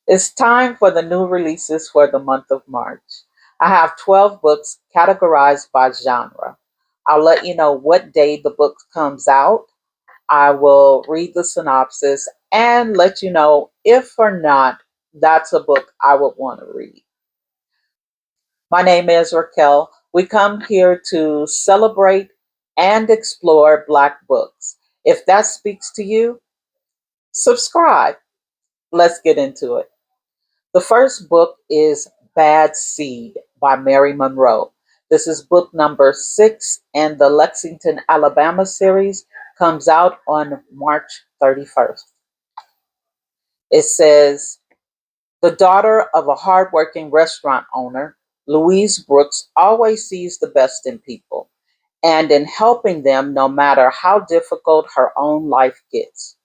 It's time for the new releases for the month of March. I have 12 books categorized by genre. I'll let you know what day the book comes out. I will read the synopsis and let you know if or not that's a book I would want to read. My name is Raquel. We come here to celebrate and explore Black books. If that speaks to you, subscribe. Let's get into it. The first book is Bad Seed by Mary Monroe. This is book number 6, and the Lexington, Alabama series comes out on March 31st. It says, the daughter of a hardworking restaurant owner, Louise Brooks always sees the best in people and in helping them no matter how difficult her own life gets.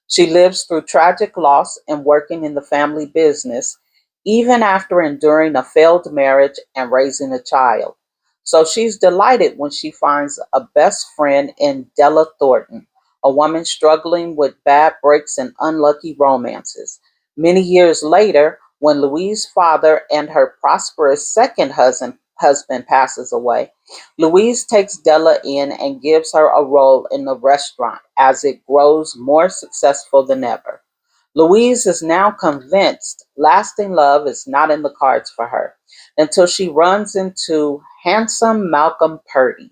She lives through tragic loss and working in the family business, even after enduring a failed marriage and raising a child. So she's delighted when she finds a best friend in Della Thornton, a woman struggling with bad breaks and unlucky romances. Many years later, when Louise's father and her prosperous second husband passes away, Louise takes Della in and gives her a role in the restaurant as it grows more successful than ever. Louise is now convinced lasting love is not in the cards for her until she runs into handsome Malcolm Purdy.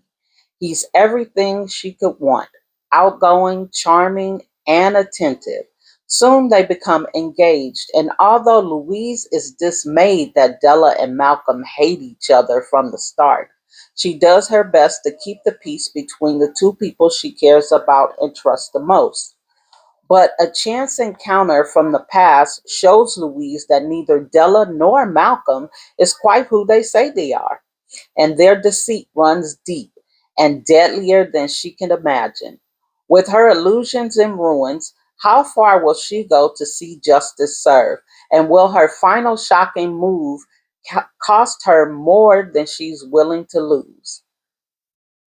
He's everything she could want, outgoing, charming, and attentive. Soon they become engaged, and although Louise is dismayed that Della and Malcolm hate each other from the start, she does her best to keep the peace between the two people she cares about and trusts the most. But a chance encounter from the past shows Louise that neither Della nor Malcolm is quite who they say they are, and their deceit runs deep and deadlier than she can imagine. With her illusions in ruins, how far will she go to see justice served? And will her final shocking move cost her more than she's willing to lose?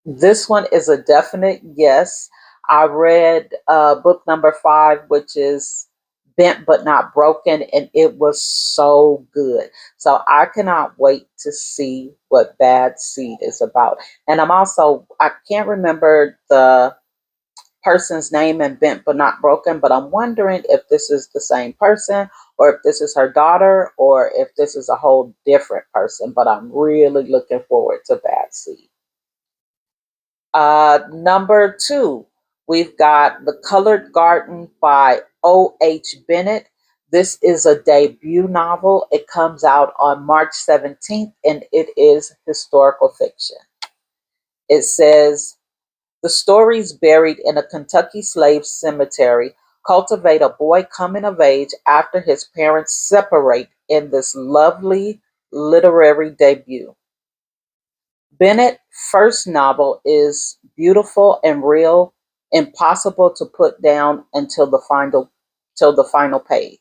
This one is a definite yes. I read book number 5, which is Bent But Not Broken, and it was so good. So I cannot wait to see what Bad Seed is about. And I can't remember the person's name in Bent But Not Broken, but I'm wondering if this is the same person or if this is her daughter or if this is a whole different person. But I'm really looking forward to Bad Seed. Number 2, we've got The Colored Garden by O.H. Bennett. This is a debut novel. It comes out on March 17th and it is historical fiction. It says, the stories buried in a Kentucky slave cemetery cultivate a boy coming of age after his parents separate in this lovely literary debut. Bennett's first novel is beautiful and real, impossible to put down until the final page.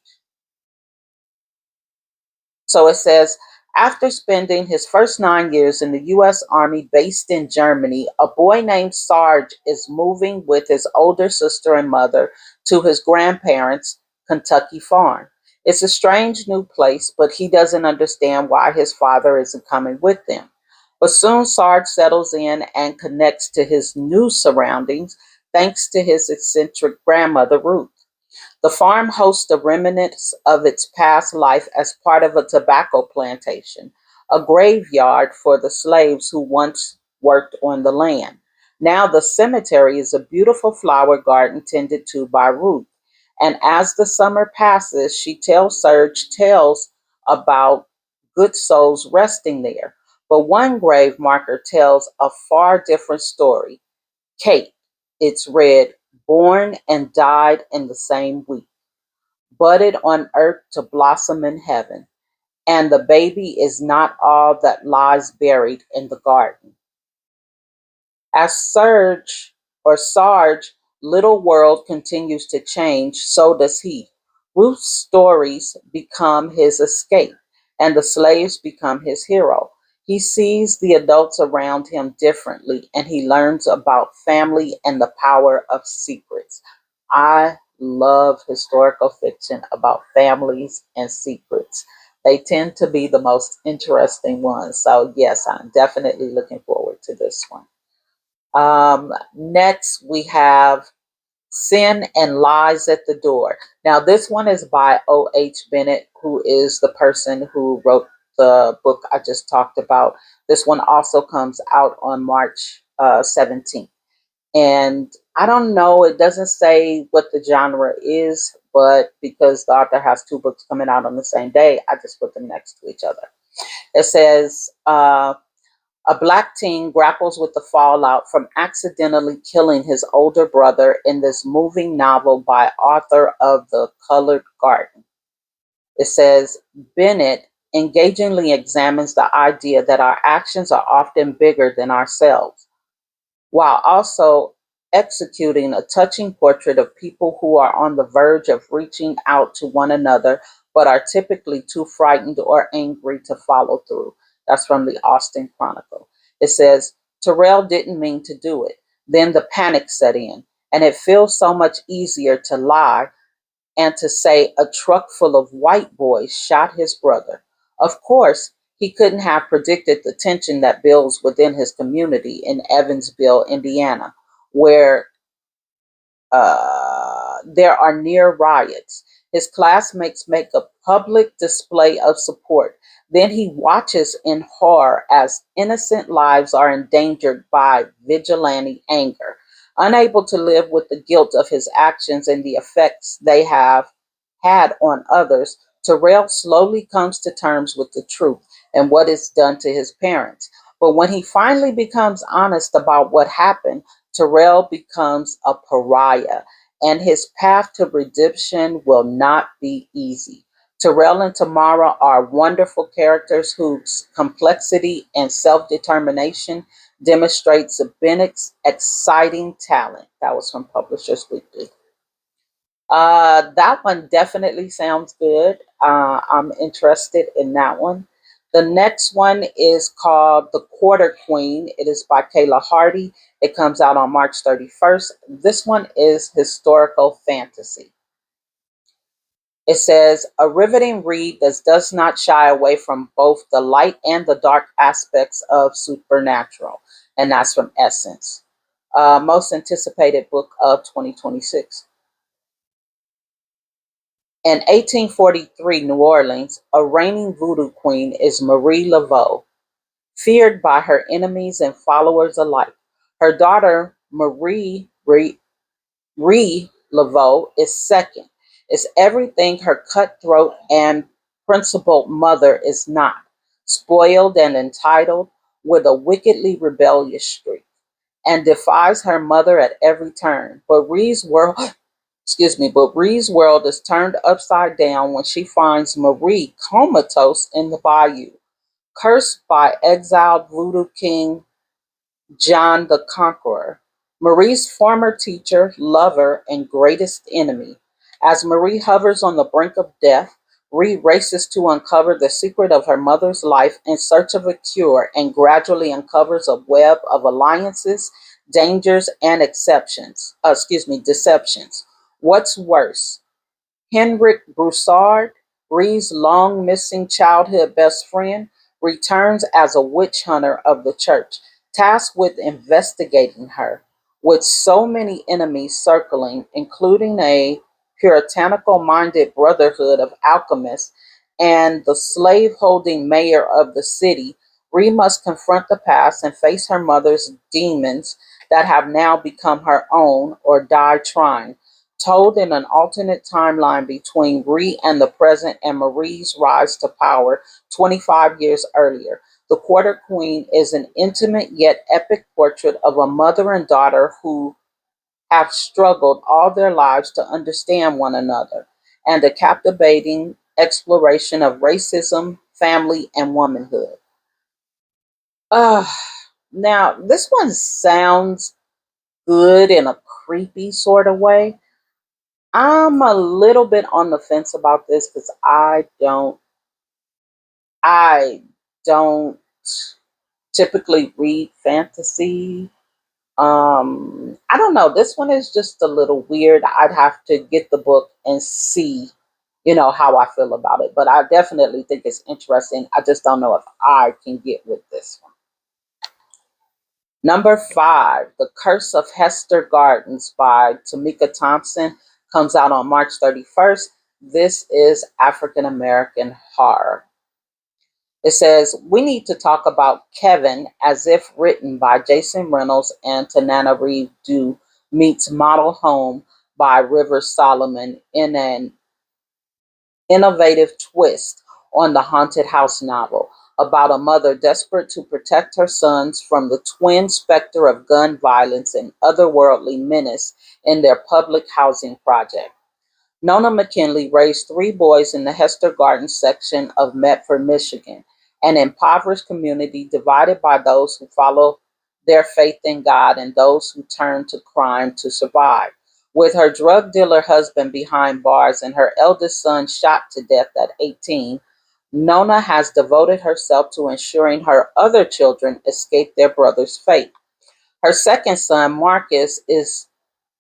So it says, after spending his first 9 years in the U.S. Army based in Germany, a boy named Sarge is moving with his older sister and mother to his grandparents' Kentucky farm. It's a strange new place, but he doesn't understand why his father isn't coming with them. But soon Sarge settles in and connects to his new surroundings thanks to his eccentric grandmother, Ruth. The farm hosts the remnants of its past life as part of a tobacco plantation, a graveyard for the slaves who once worked on the land. Now the cemetery is a beautiful flower garden tended to by Ruth. And as the summer passes, she tells Serge tales about good souls resting there. But one grave marker tells a far different story. Kate, it's read, born and died in the same week, budded on earth to blossom in heaven, and the baby is not all that lies buried in the garden. As Sarge little world continues to change, so does he. Ruth's stories become his escape, and the slaves become his hero. He sees the adults around him differently, and he learns about family and the power of secrets. I love historical fiction about families and secrets. They tend to be the most interesting ones. So, yes, I'm definitely looking forward to this one. Next, we have Sin and Lies at the Door. Now, this one is by O.H. Bennett, who is the person who wrote the book I just talked about. This one also comes out on March 17th. And I don't know, it doesn't say what the genre is, but because the author has two books coming out on the same day, I just put them next to each other. It says, a black teen grapples with the fallout from accidentally killing his older brother in this moving novel by author of The Colored Garden. It says, Bennett engagingly examines the idea that our actions are often bigger than ourselves, while also executing a touching portrait of people who are on the verge of reaching out to one another but are typically too frightened or angry to follow through. That's from the Austin Chronicle. It says, Terrell didn't mean to do it. Then the panic set in, and it feels so much easier to lie and to say a truck full of white boys shot his brother. Of course, he couldn't have predicted the tension that builds within his community in Evansville, Indiana, where there are near riots. His classmates make a public display of support. Then he watches in horror as innocent lives are endangered by vigilante anger. Unable to live with the guilt of his actions and the effects they have had on others, Terrell slowly comes to terms with the truth and what is done to his parents. But when he finally becomes honest about what happened, Terrell becomes a pariah, and his path to redemption will not be easy. Terrell and Tamara are wonderful characters whose complexity and self determination demonstrates Bennett's exciting talent. That was from Publishers Weekly. That one definitely sounds good. I'm interested in that one. The next one is called The Quarter Queen. It is by Kayla Hardy. It comes out on March 31st. This one is historical fantasy. It says, a riveting read that does not shy away from both the light and the dark aspects of supernatural. And that's from Essence. Most anticipated book of 2026. In 1843 New Orleans, a reigning voodoo queen is Marie Laveau, feared by her enemies and followers alike. Her daughter, Marie Laveau, is second, is everything her cutthroat and principled mother is not, spoiled and entitled, with a wickedly rebellious streak, and defies her mother at every turn. But Ree's world is turned upside down when she finds Marie comatose in the bayou, cursed by exiled voodoo king John the Conqueror, Marie's former teacher, lover, and greatest enemy. As Marie hovers on the brink of death, Ree races to uncover the secret of her mother's life in search of a cure and gradually uncovers a web of alliances, dangers, and deceptions. What's worse, Henrik Broussard, Ree's long missing childhood best friend, returns as a witch hunter of the church, tasked with investigating her. With so many enemies circling, including a puritanical minded brotherhood of alchemists and the slave holding mayor of the city, Ree must confront the past and face her mother's demons that have now become her own or die trying, told in an alternate timeline between Ree and the present and Marie's rise to power 25 years earlier. The Quarter Queen is an intimate yet epic portrait of a mother and daughter who have struggled all their lives to understand one another, and a captivating exploration of racism, family, and womanhood. Uh, Now, this one sounds good in a creepy sort of way. I'm a little bit on the fence about this because I don't typically read fantasy. I don't know. This one is just a little weird. I'd have to get the book and see, how I feel about it. But I definitely think it's interesting. I just don't know if I can get with this one. Number five, The Curse of Hester Gardens by Tamika Thompson comes out on March 31st. This is African American horror. It says, we need to talk about Kevin as if written by Jason Reynolds and Tanana Reed Do meets Model Home by Rivers Solomon in an innovative twist on the haunted house novel about a mother desperate to protect her sons from the twin specter of gun violence and otherworldly menace in their public housing project. Nona McKinley raised three boys in the Hester Gardens section of Medford, Michigan, an impoverished community divided by those who follow their faith in God and those who turn to crime to survive. With her drug dealer husband behind bars and her eldest son shot to death at 18, Nona has devoted herself to ensuring her other children escape their brother's fate. Her second son, Marcus, is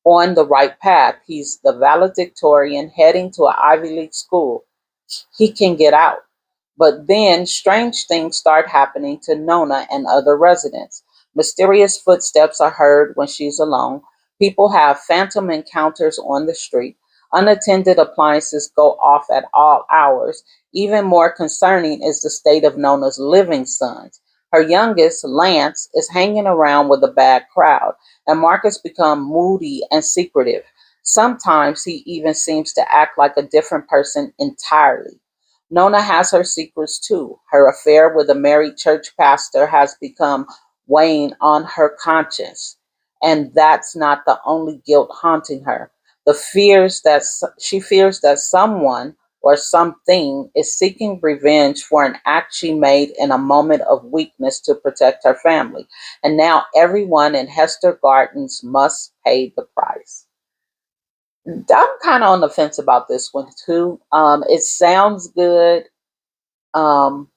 on the right path. He's the valedictorian heading to an Ivy League school. He can get out. But then strange things start happening to Nona and other residents. Mysterious footsteps are heard when she's alone. People have phantom encounters on the street. Unattended appliances go off at all hours. Even more concerning is the state of Nona's living sons. Her youngest, Lance, is hanging around with a bad crowd, and Marcus becomes moody and secretive. Sometimes he even seems to act like a different person entirely. Nona has her secrets too. Her affair with a married church pastor has become weighing on her conscience. And that's not the only guilt haunting her. She fears that someone or something is seeking revenge for an act she made in a moment of weakness to protect her family. And now everyone in Hester Gardens must pay the price. I'm kind of on the fence about this one too. It sounds good. Um,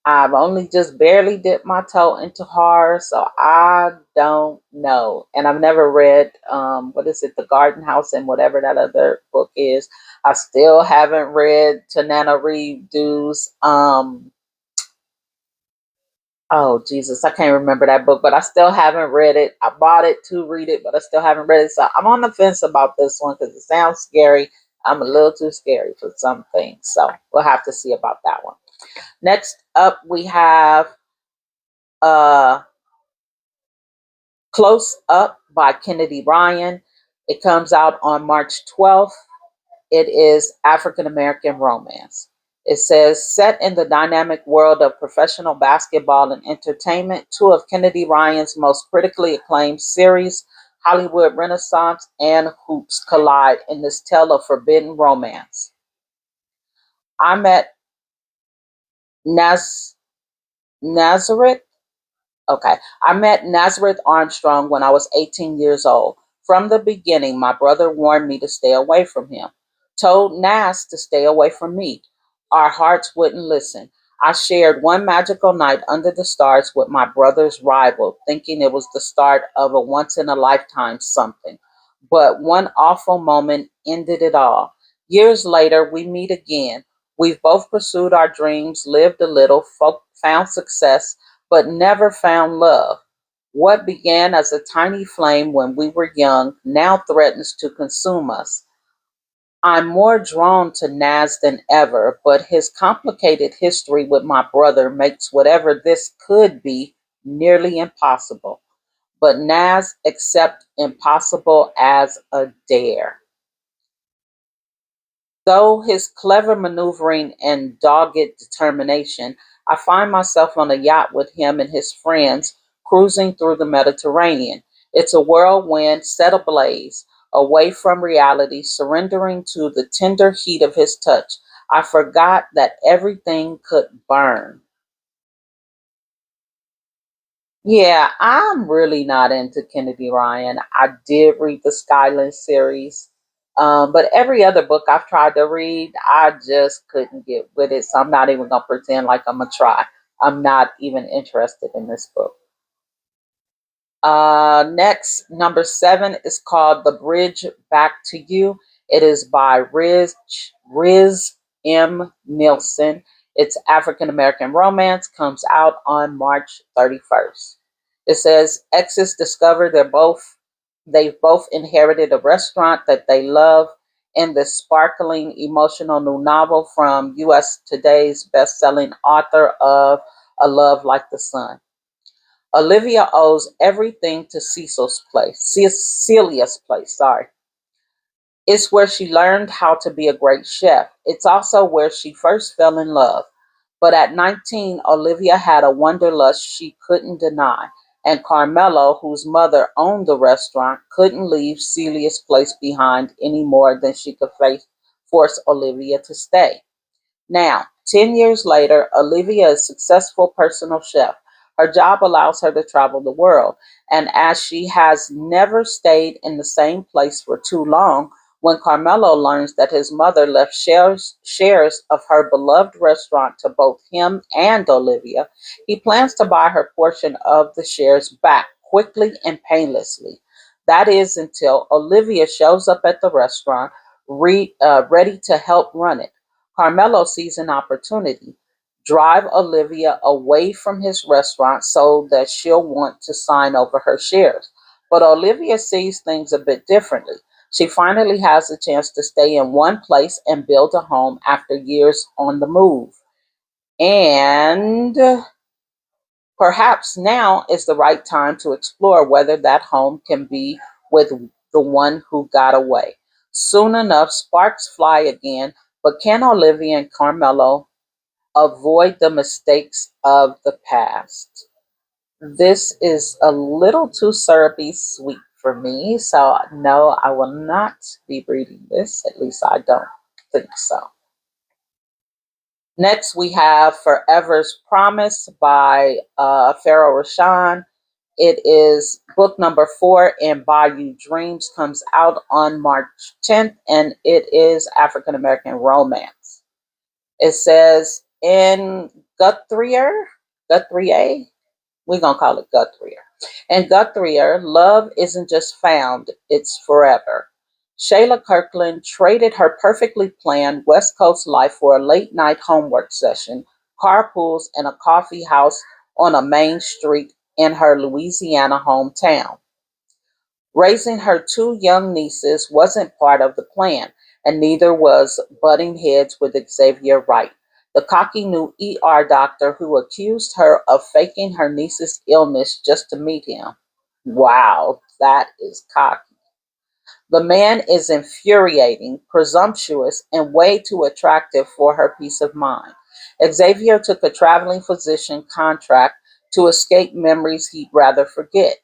I've only just barely dipped my toe into horror, so I don't know. And I've never read, what is it, The Garden House and whatever that other book is. I still haven't read Tanana Reed Dew's, oh Jesus, I can't remember that book, but I still haven't read it. I bought it to read it, but I still haven't read it. So I'm on the fence about this one because it sounds scary. I'm a little too scary for some things. So we'll have to see about that one. Next up, we have uh, Close Up by Kennedy Ryan. It comes out on March 12th. It is African American romance. It says, set in the dynamic world of professional basketball and entertainment, two of Kennedy Ryan's most critically acclaimed series, Hollywood Renaissance and Hoops, collide in this tale of forbidden romance. I met Naz- Nazareth. Okay. I met Nazareth Armstrong when I was 18 years old. From the beginning, my brother warned me to stay away from him, told Nas to stay away from me. Our hearts wouldn't listen. I shared one magical night under the stars with my brother's rival, thinking it was the start of a once in a lifetime something. But one awful moment ended it all. Years later, we meet again. We've both pursued our dreams, lived a little, found success, but never found love. What began as a tiny flame when we were young now threatens to consume us. I'm more drawn to Naz than ever, but his complicated history with my brother makes whatever this could be nearly impossible. But Naz accept impossible as a dare. Though his clever maneuvering and dogged determination, I find myself on a yacht with him and his friends cruising through the Mediterranean. It's a whirlwind set ablaze, away from reality, surrendering to the tender heat of his touch. I forgot that everything could burn. Yeah, I'm really not into Kennedy Ryan. I did read the Skyland series, but every other book I've tried to read, I just couldn't get with it. So I'm not even gonna pretend like I'm gonna try. I'm not even interested in this book. Next, number 7 is called The Bridge Back to You. It is by Riz M. Nielsen. It's African American romance, comes out on March 31st. It says exes discover they've both inherited a restaurant that they love in this sparkling emotional new novel from US Today's best-selling author of A Love Like the Sun. Olivia owes everything to Celia's place, sorry. It's where she learned how to be a great chef. It's also where she first fell in love. But at 19, Olivia had a wanderlust she couldn't deny. And Carmelo, whose mother owned the restaurant, couldn't leave Celia's place behind any more than she could force Olivia to stay. Now, 10 years later, Olivia is a successful personal chef. Her job allows her to travel the world, and as she has never stayed in the same place for too long, when Carmelo learns that his mother left shares of her beloved restaurant to both him and Olivia, he plans to buy her portion of the shares back quickly and painlessly. That is until Olivia shows up at the restaurant, ready to help run it. Carmelo sees an opportunity. Drive Olivia away from his restaurant so that she'll want to sign over her shares. But Olivia sees things a bit differently. She finally has a chance to stay in one place and build a home after years on the move. And perhaps now is the right time to explore whether that home can be with the one who got away. Soon enough, sparks fly again, but can Olivia and Carmelo avoid the mistakes of the past? This is a little too syrupy sweet for me, so no, I will not be reading this. At least I don't think so. Next, we have Forever's Promise by Pharaoh Rashan. It is book number 4 in Bayou Dreams, comes out on March 10th, and it is African American romance. It says in Guthrie, we're going to call it Guthrie. In Guthrie, love isn't just found, it's forever. Shayla Kirkland traded her perfectly planned West Coast life for a late night homework session, carpools, and a coffee house on a main street in her Louisiana hometown. Raising her 2 young nieces wasn't part of the plan, and neither was butting heads with Xavier Wright, the cocky new ER doctor who accused her of faking her niece's illness just to meet him. Wow, that is cocky. The man is infuriating, presumptuous, and way too attractive for her peace of mind. Xavier took a traveling physician contract to escape memories he'd rather forget,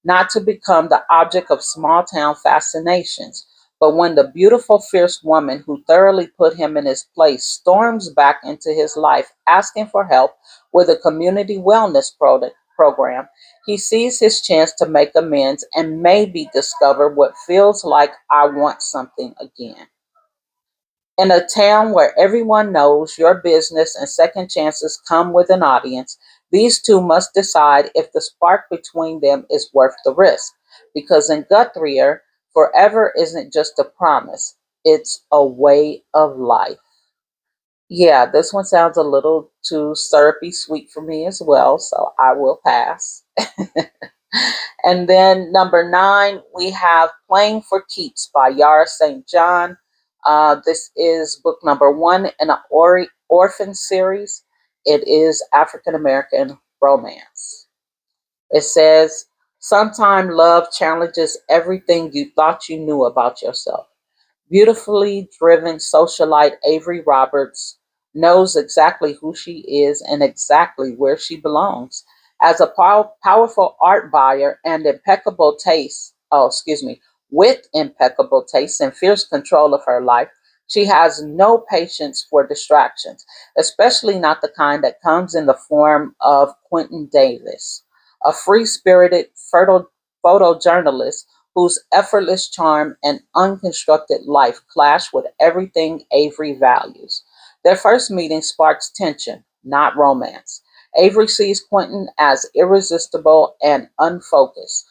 not to become the object of small town fascinations. But when the beautiful, fierce woman who thoroughly put him in his place storms back into his life asking for help with a community wellness program, he sees his chance to make amends and maybe discover what feels like I want something again. In a town where everyone knows your business and second chances come with an audience, these two must decide if the spark between them is worth the risk. Because in Guthrie, forever isn't just a promise, it's a way of life. Yeah, this one sounds a little too syrupy sweet for me as well, so I will pass. And then number 9, we have Playing for Keeps by Yara St. John. This is book number 1 in an orphan series. It is African American romance. It says, sometime love challenges everything you thought you knew about yourself. Beautifully driven socialite Avery Roberts knows exactly who she is and exactly where she belongs. As a powerful art buyer and with impeccable taste and fierce control of her life, she has no patience for distractions, especially not the kind that comes in the form of Quentin Davis, a free-spirited photojournalist whose effortless charm and unconstructed life clash with everything Avery values. Their first meeting sparks tension, not romance. Avery sees Quentin as irresistible and unfocused.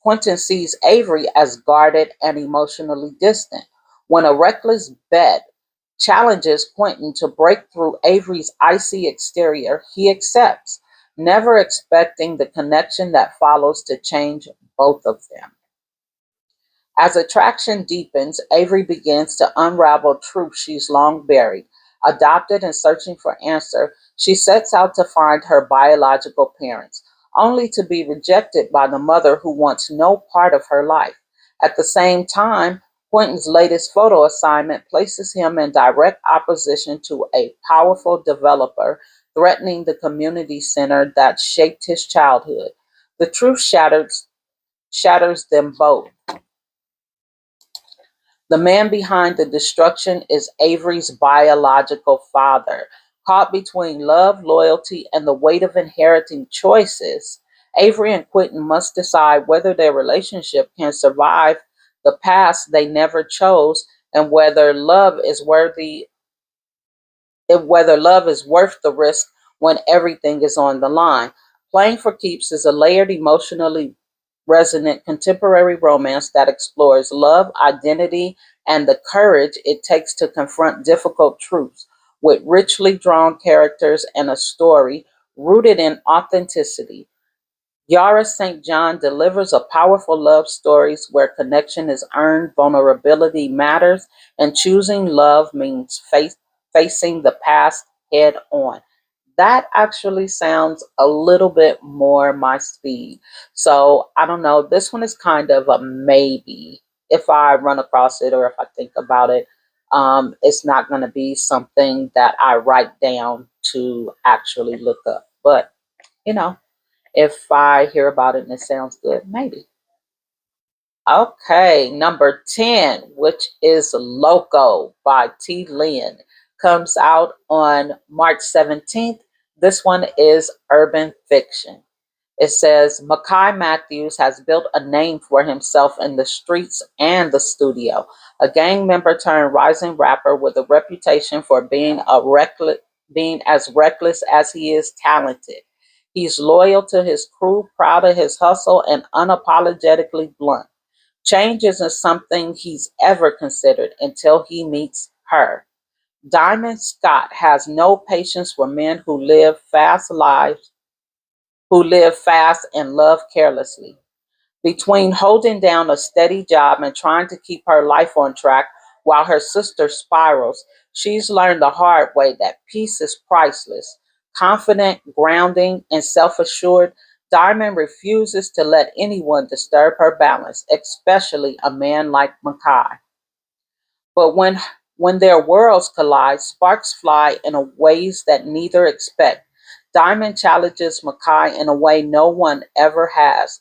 Quentin sees Avery as guarded and emotionally distant. When a reckless bet challenges Quentin to break through Avery's icy exterior, he accepts, never expecting the connection that follows to change both of them. As attraction deepens, Avery begins to unravel truths she's long buried. Adopted and searching for answer, she sets out to find her biological parents, only to be rejected by the mother who wants no part of her life. At the same time, Quentin's latest photo assignment places him in direct opposition to a powerful developer threatening the community center that shaped his childhood. The truth shatters them both. The man behind the destruction is Avery's biological father. Caught between love, loyalty, and the weight of inheriting choices, Avery and Quentin must decide whether their relationship can survive the past they never chose and whether love is worth the risk when everything is on the line. Playing for Keeps is a layered, emotionally resonant contemporary romance that explores love, identity, and the courage it takes to confront difficult truths, with richly drawn characters and a story rooted in authenticity. Yara St. John delivers a powerful love stories where connection is earned, vulnerability matters, and choosing love means facing the past head on. That actually sounds a little bit more my speed. So I don't know. This one is kind of a maybe. If I run across it or if I think about it, it's not going to be something that I write down to actually look up. But, you know, if I hear about it and it sounds good, maybe. Okay, number 10, which is Loco by T. Lynn, comes out on March 17th. This one is urban fiction. It says Mackay Matthews has built a name for himself in the streets and the studio. A gang member turned rising rapper with a reputation for being as reckless as he is talented. He's loyal to his crew, proud of his hustle, and unapologetically blunt. Change isn't something he's ever considered until he meets her. Diamond Scott has no patience for men who live fast and love carelessly. Between holding down a steady job and trying to keep her life on track while her sister spirals, she's learned the hard way that peace is priceless. Confident, grounding, and self assured, Diamond refuses to let anyone disturb her balance, especially a man like Mackay. But when their worlds collide, sparks fly in a ways that neither expect. Diamond challenges Mackay in a way no one ever has,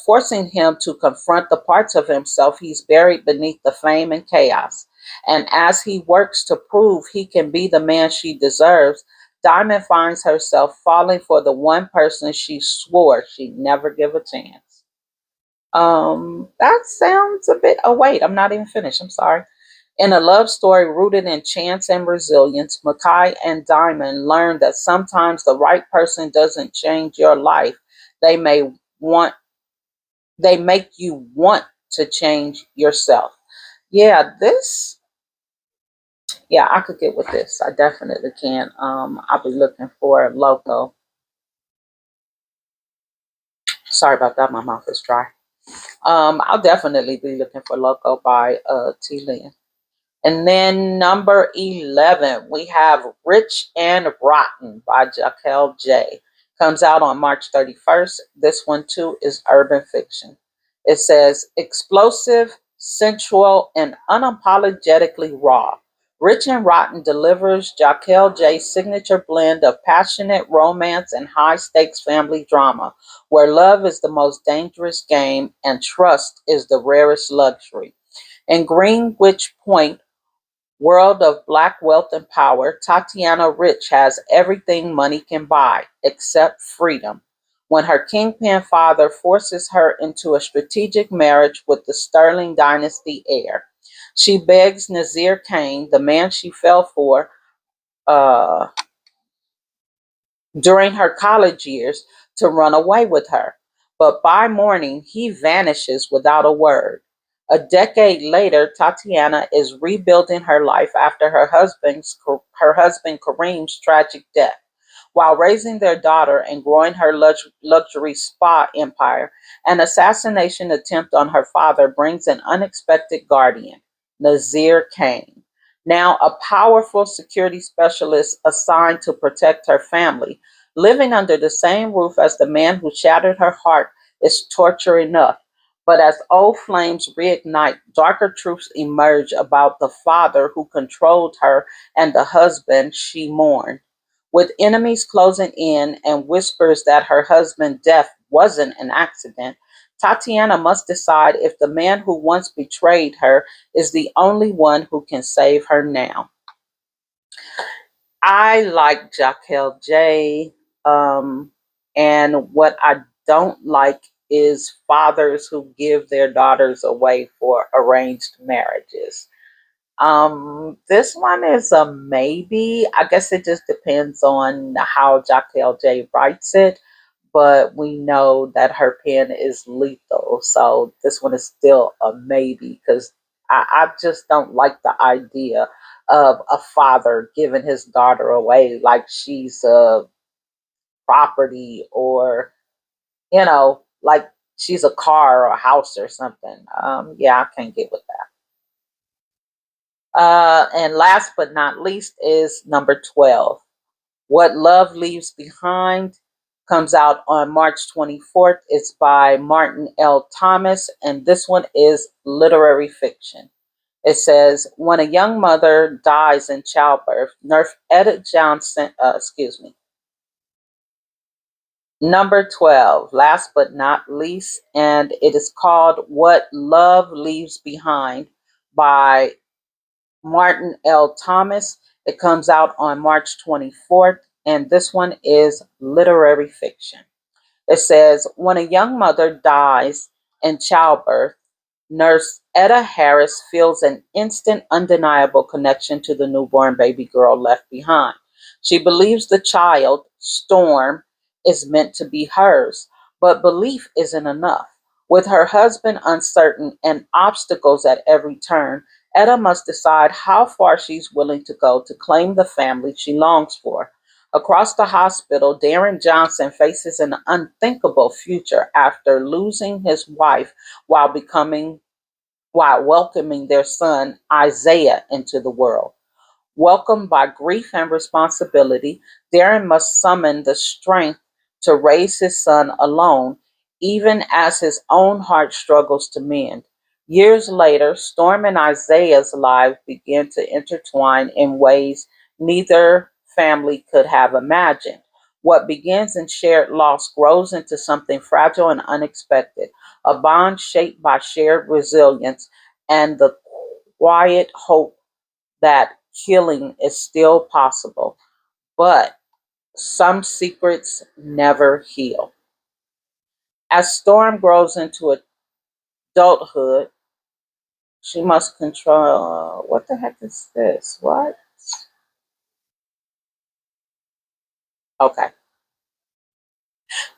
forcing him to confront the parts of himself he's buried beneath the fame and chaos. And as he works to prove he can be the man she deserves, Diamond finds herself falling for the one person she swore she'd never give a chance. That sounds a bit. Oh, wait, I'm not even finished. I'm sorry. In a love story rooted in chance and resilience, Mackay and Diamond learn that sometimes the right person doesn't change your life. They may want, they make you want to change yourself. Yeah, I could get with this. I definitely can. I'll be looking for Loco. Sorry about that. My mouth is dry. I'll definitely be looking for Loco by T. Lynn. And then number 11, we have Rich and Rotten by Jacquotte J. Comes out on March 31st. This one too is urban fiction. It says explosive, sensual, and unapologetically raw. Rich and Rotten delivers Jacquotte J's signature blend of passionate romance and high stakes family drama, where love is the most dangerous game and trust is the rarest luxury. In Greenwich Point, world of black wealth and power, Tatiana Rich has everything money can buy except freedom. When her kingpin father forces her into a strategic marriage with the Sterling dynasty heir, she begs Nazir Kane, the man she fell for, uh, during her college years to run away with her. But by morning, he vanishes without a word. A decade later, Tatiana is rebuilding her life after her husband Kareem's tragic death. While raising their daughter and growing her luxury spa empire, an assassination attempt on her father brings an unexpected guardian, Nazir Kane. Now a powerful security specialist assigned to protect her family, living under the same roof as the man who shattered her heart is torture enough. But as old flames reignite, darker truths emerge about the father who controlled her and the husband she mourned. With enemies closing in and whispers that her husband's death wasn't an accident, Tatiana must decide if the man who once betrayed her is the only one who can save her now. I like Jacqueline J. And what I don't like is fathers who give their daughters away for arranged marriages. This one is a maybe. I guess it just depends on how Jacqueline J writes it, but we know that her pen is lethal, so this one is still a maybe because I just don't like the idea of a father giving his daughter away like she's a property or, like she's a car or a house or something. Yeah, I can't get with that. And last but not least is number 12. What Love Leaves Behind comes out on March 24th. It's by Martin L. Thomas, and this one is literary fiction. It says, when a young mother dies in childbirth, Nurse Edith Johnson, excuse me, number 12, last but not least, and it is called What Love Leaves Behind by Martin L. Thomas. It comes out on March 24th, and this one is literary fiction. It says, when a young mother dies in childbirth, Nurse Etta Harris feels an instant, undeniable connection to the newborn baby girl left behind. She believes the child, Storm, is meant to be hers, but belief isn't enough. With her husband uncertain and obstacles at every turn, Etta must decide how far she's willing to go to claim the family she longs for. Across the hospital, Darren Johnson faces an unthinkable future after losing his wife while becoming while welcoming their son Isaiah into the world. Welcomed by grief and responsibility, Darren must summon the strength to raise his son alone, even as his own heart struggles to mend. Years later, Storm and Isaiah's lives begin to intertwine in ways neither family could have imagined. What begins in shared loss grows into something fragile and unexpected, a bond shaped by shared resilience and the quiet hope that healing is still possible, but some secrets never heal. As Storm grows into adulthood, she must control. What the heck is this? What? Okay.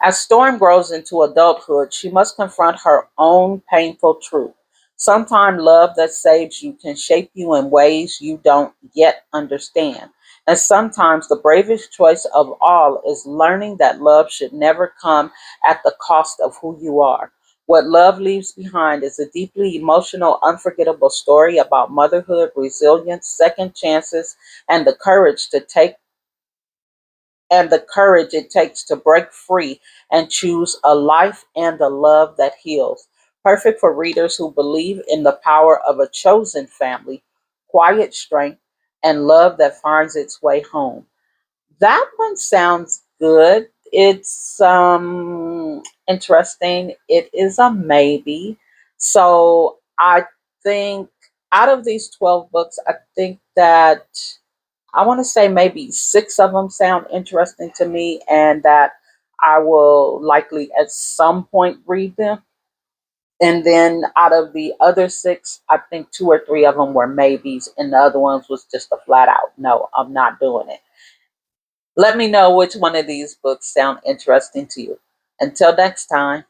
As Storm grows into adulthood, she must confront her own painful truth. Sometimes love that saves you can shape you in ways you don't yet understand. And sometimes the bravest choice of all is learning that love should never come at the cost of who you are. What Love Leaves Behind is a deeply emotional, unforgettable story about motherhood, resilience, second chances, and the courage it takes to break free and choose a life and a love that heals. Perfect for readers who believe in the power of a chosen family, quiet strength, and love that finds its way home. That one sounds good. It's interesting. It is a maybe. So I think out of these 12 books, I think that I want to say maybe six of them sound interesting to me, and that I will likely at some point read them. And then out of the other six, I think two or three of them were maybes, and the other ones was just a flat out no, I'm not doing it. Let me know which one of these books sound interesting to you. Until next time.